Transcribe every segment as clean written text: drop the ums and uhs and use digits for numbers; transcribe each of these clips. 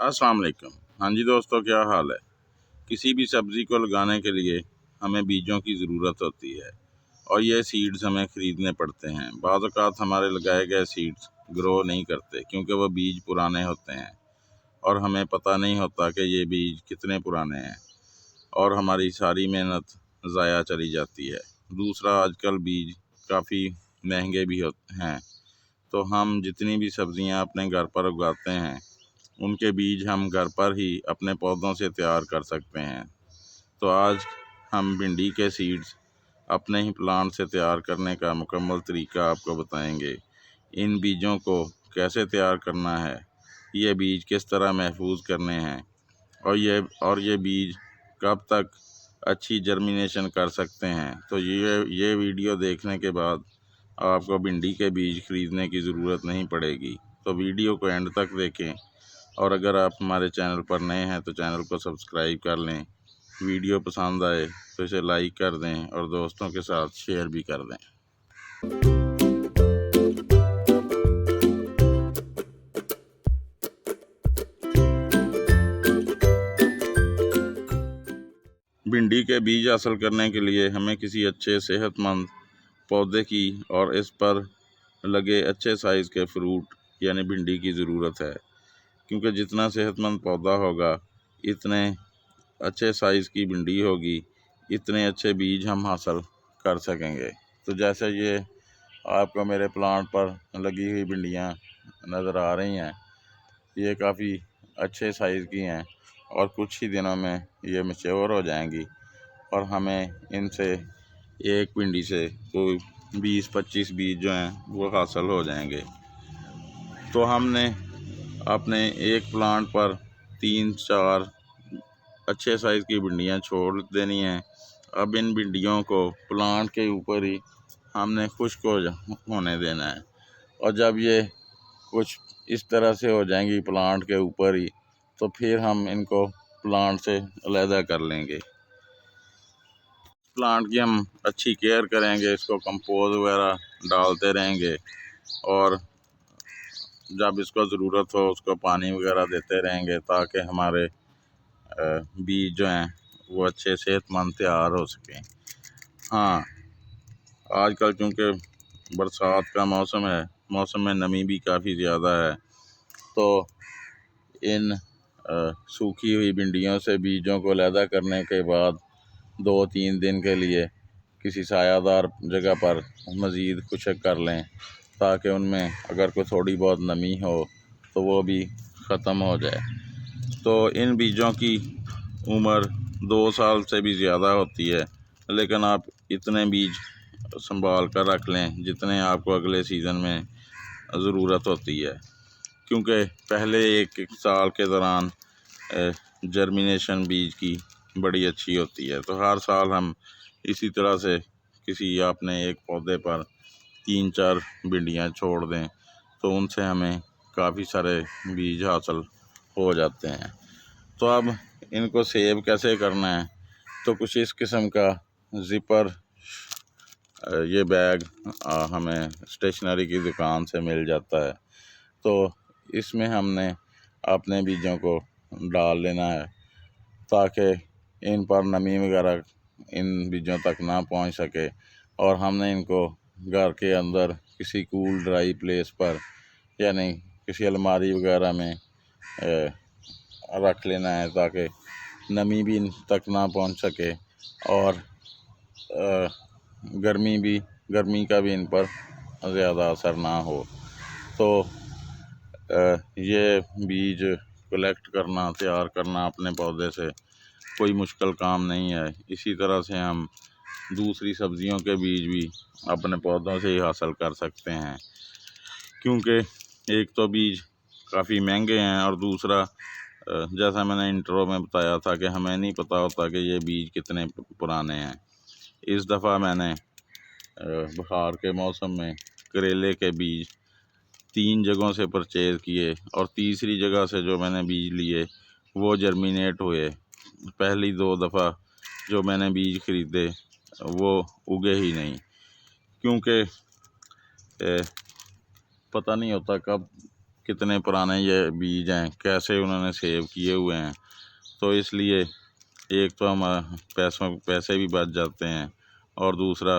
अस्सलाम वालेकुम। हाँ जी दोस्तों, क्या हाल है। किसी भी सब्ज़ी को लगाने के लिए हमें बीजों की ज़रूरत होती है और ये सीड्स हमें ख़रीदने पड़ते हैं। बाज़ औक़ात हमारे लगाए गए सीड्स ग्रो नहीं करते क्योंकि वो बीज पुराने होते हैं और हमें पता नहीं होता कि ये बीज कितने पुराने हैं और हमारी सारी मेहनत ज़ाया चली जाती है। दूसरा, आजकल बीज काफ़ी महंगे भी हैं, तो हम जितनी भी सब्ज़ियाँ अपने घर पर उगाते हैं उनके बीज हम घर पर ही अपने पौधों से तैयार कर सकते हैं। तो आज हम भिंडी के सीड्स अपने ही प्लांट से तैयार करने का मुकम्मल तरीका आपको बताएंगे। इन बीजों को कैसे तैयार करना है, ये बीज किस तरह महफूज करने हैं और ये बीज कब तक अच्छी जर्मिनेशन कर सकते हैं। तो ये वीडियो देखने के बाद आपको भिंडी के बीज खरीदने की ज़रूरत नहीं पड़ेगी। तो वीडियो को एंड तक देखें और अगर आप हमारे चैनल पर नए हैं तो चैनल को सब्सक्राइब कर लें। वीडियो पसंद आए तो इसे लाइक कर दें और दोस्तों के साथ शेयर भी कर दें। भिंडी के बीज हासिल करने के लिए हमें किसी अच्छे सेहतमंद पौधे की और इस पर लगे अच्छे साइज़ के फ्रूट यानी भिंडी की ज़रूरत है, क्योंकि जितना सेहतमंद पौधा होगा इतने अच्छे साइज़ की भिंडी होगी, इतने अच्छे बीज हम हासिल कर सकेंगे। तो जैसे ये आपको मेरे प्लांट पर लगी हुई भिंडियाँ नज़र आ रही हैं, ये काफ़ी अच्छे साइज़ की हैं और कुछ ही दिनों में ये मैच्योर हो जाएंगी और हमें इनसे एक भिंडी से कोई 20-25 बीज जो हैं वो हासिल हो जाएंगे। तो हमने अपने एक प्लांट पर 3-4 अच्छे साइज़ की भिंडियाँ छोड़ देनी हैं। अब इन भिंडियों को प्लांट के ऊपर ही हमने खुश्क होने देना है और जब ये कुछ इस तरह से हो जाएंगी प्लांट के ऊपर ही, तो फिर हम इनको प्लांट से अलहदा कर लेंगे। प्लांट की हम अच्छी केयर करेंगे, इसको कंपोज वगैरह डालते रहेंगे और जब इसको ज़रूरत हो उसको पानी वगैरह देते रहेंगे ताकि हमारे बीज जो हैं वो अच्छे सेहतमंद तैयार हो सकें। हाँ, आजकल चूँकि बरसात का मौसम है, मौसम में नमी भी काफ़ी ज़्यादा है, तो इन सूखी हुई भिंडियों से बीजों को अलहदा करने के बाद 2-3 दिन के लिए किसी सायादार जगह पर मज़ीद खुश्क कर लें ताकि उनमें अगर कोई थोड़ी बहुत नमी हो तो वो भी ख़त्म हो जाए। तो इन बीजों की उम्र 2 साल से भी ज़्यादा होती है, लेकिन आप इतने बीज संभाल कर रख लें जितने आपको अगले सीज़न में ज़रूरत होती है, क्योंकि पहले एक साल के दौरान जर्मिनेशन बीज की बड़ी अच्छी होती है। तो हर साल हम इसी तरह से किसी आपने एक पौधे पर 3-4 भिंडियाँ छोड़ दें तो उनसे हमें काफ़ी सारे बीज हासिल हो जाते हैं। तो अब इनको सेव कैसे करना है, तो कुछ इस किस्म का ज़िपर ये बैग हमें स्टेशनरी की दुकान से मिल जाता है। तो इसमें हमने अपने बीजों को डाल लेना है ताकि इन पर नमी वगैरह इन बीजों तक ना पहुंच सके और हमने इनको घर के अंदर किसी कूल ड्राई प्लेस पर यानी किसी अलमारी वगैरह में रख लेना है ताकि नमी भी इन तक ना पहुंच सके और गर्मी का भी इन पर ज़्यादा असर ना हो। तो ये बीज कलेक्ट करना, तैयार करना अपने पौधे से कोई मुश्किल काम नहीं है। इसी तरह से हम दूसरी सब्ज़ियों के बीज भी अपने पौधों से ही हासिल कर सकते हैं, क्योंकि एक तो बीज काफ़ी महंगे हैं और दूसरा जैसा मैंने इंट्रो में बताया था कि हमें नहीं पता होता कि ये बीज कितने पुराने हैं। इस दफ़ा मैंने बहार के मौसम में करेले के बीज 3 जगहों से परचेज़ किए और तीसरी जगह से जो मैंने बीज लिए वो जर्मिनेट हुए। पहली 2 दफ़ा जो मैंने बीज ख़रीदे वो उगे ही नहीं, क्योंकि पता नहीं होता कब कितने पुराने ये बीज हैं, कैसे उन्होंने सेव किए हुए हैं। तो इसलिए एक तो हम पैसे भी बच जाते हैं, और दूसरा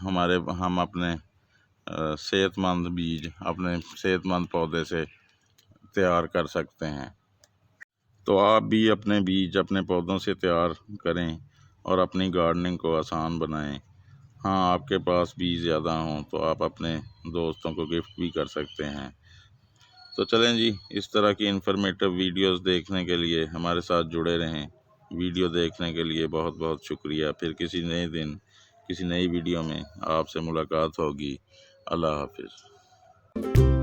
हम अपने सेहतमंद बीज अपने सेहतमंद पौधे से तैयार कर सकते हैं। तो आप भी अपने बीज अपने पौधों से तैयार करें और अपनी गार्डनिंग को आसान बनाएं। हाँ, आपके पास बीज ज़्यादा हों तो आप अपने दोस्तों को गिफ्ट भी कर सकते हैं। तो चलें जी, इस तरह की इन्फॉर्मेटिव वीडियोस देखने के लिए हमारे साथ जुड़े रहें। वीडियो देखने के लिए बहुत बहुत शुक्रिया। फिर किसी नए दिन किसी नई वीडियो में आपसे मुलाकात होगी। अल्लाह हाफिज़।